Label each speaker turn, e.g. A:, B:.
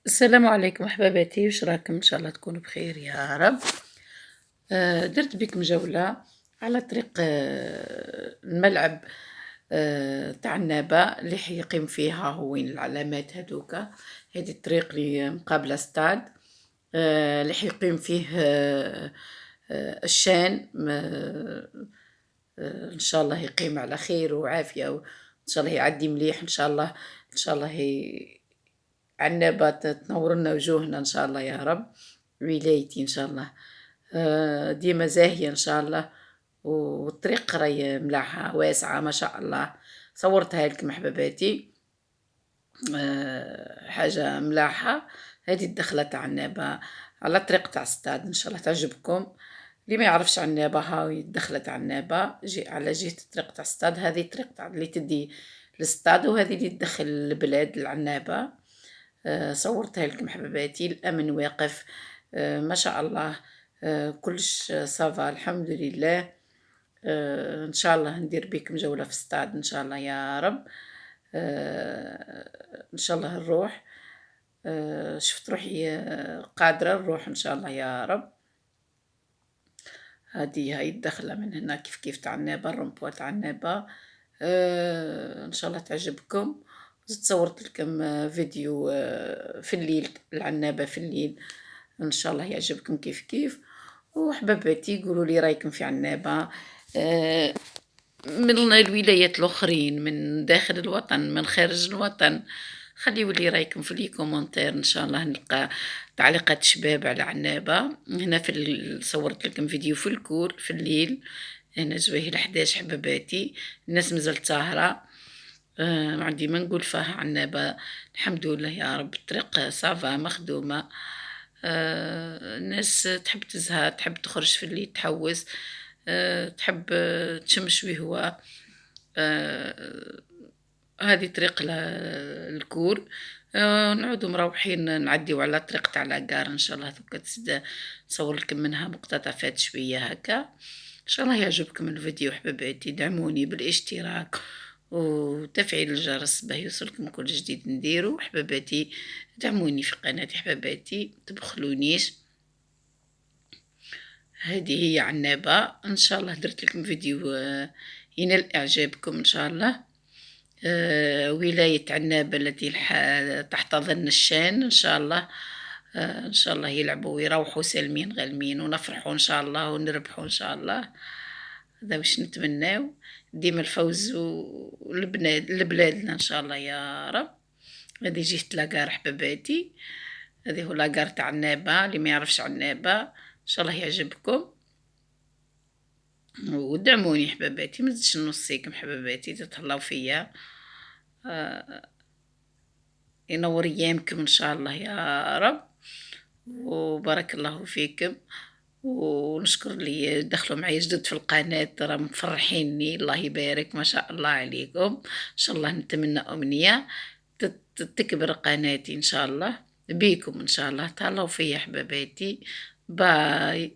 A: السلام عليكم أحباباتي، واش راكم؟ إن شاء الله تكونوا بخير يا رب. درت بكم جولة على طريق الملعب تاع النابة اللي يقيم فيها هوين العلامات هاذوكا. هذه الطريق اللي مقابلة ستاد اللي يقيم فيه الشان إن شاء الله يقيم على خير وعافية، وإن شاء الله يعدي مليح إن شاء الله. إن شاء الله عنابة تنور لنا وجوهنا إن شاء الله يا رب. ولايتي إن شاء الله ديما زاهية إن شاء الله، والطريق راهي ملاحة واسعة ما شاء الله. صورتها لكم حباباتي، حاجة ملاحة. هذه الدخلة تاع عنابة على الطريق تاع ستاد، إن شاء الله تعجبكم. اللي ما يعرفش عنابة هاوي الدخلة تاع عنابة على جهة الطريق تاع ستاد. هذه الطريق تاع اللي تدي للستاد، وهذه اللي تدخل البلاد العنابة. صورتها لكم حباباتي. الأمن واقف ما شاء الله. كلش صافا الحمد لله. إن شاء الله ندير بكم جولة في الستاد إن شاء الله يا رب. إن شاء الله نروح. شفت روحي قادرة نروح إن شاء الله يا رب. هاي الدخلة من هنا كيف كيف تاع النابة، الرمبوة تاع النابة. إن شاء الله تعجبكم. زدت صورت لكم فيديو في الليل العنابة في الليل، إن شاء الله يعجبكم كيف كيف. وحباباتي قولوا لي رايكم في عنابة من الولايات الأخرين، من داخل الوطن، من خارج الوطن. خليوا لي رايكم في لي كومنتير، إن شاء الله نلقى تعليقات شباب على عنابة. هنا صورت لكم فيديو في الكور في الليل، هنا جوايه ل11 حباباتي. الناس مازالت ساهرة. ما عندي ما نقول فيها عنابة الحمد لله يا رب. الطريق صافا مخدومة. الناس تحب تزهى، تحب تخرج في الليل تحوس، تحب تشم شوي هوا. هذه طريق الكور. نعودو مروحين نعديو على طريق تاع لاكار ان شاء الله. دوكا تزيد نصور لكم منها مقتطفات شويه هكا. ان شاء الله يعجبكم الفيديو حباباتي. دعموني بالاشتراك وتفعيل الجرس باه يوصلكم كل جديد نديرو حباباتي. دعموني في قناتي حباباتي، تبخلونيش. هذه هي عنابة. ان شاء الله درت لكم فيديو ينال اعجابكم ان شاء الله. ولاية عنابة التي تحتضن الشان إن شاء الله. إن شاء الله يلعبوا ويروحوا سالمين غالمين، ونفرحوا إن شاء الله ونربحوا إن شاء الله. هذا واش نتمناو، ديما الفوز لبلادنا إن شاء الله يا رب. هذه جهة لاكار حباباتي، هذه هو لاكار تاع عنابة. اللي ما يعرفش عنابة إن شاء الله يعجبكم، ودعموني حباباتي. متزيدش نوصيكم حباباتي تتهلاو فيا. ينور ايامكم ان شاء الله يا رب، وبارك الله فيكم. ونشكر اللي دخلوا معايا جدد في القناة، راه مفرحيني. الله يبارك ما شاء الله عليكم. ان شاء الله نتمنى امنية تكبر قناتي ان شاء الله بيكم ان شاء الله. تهلاو فيا حباباتي. باي.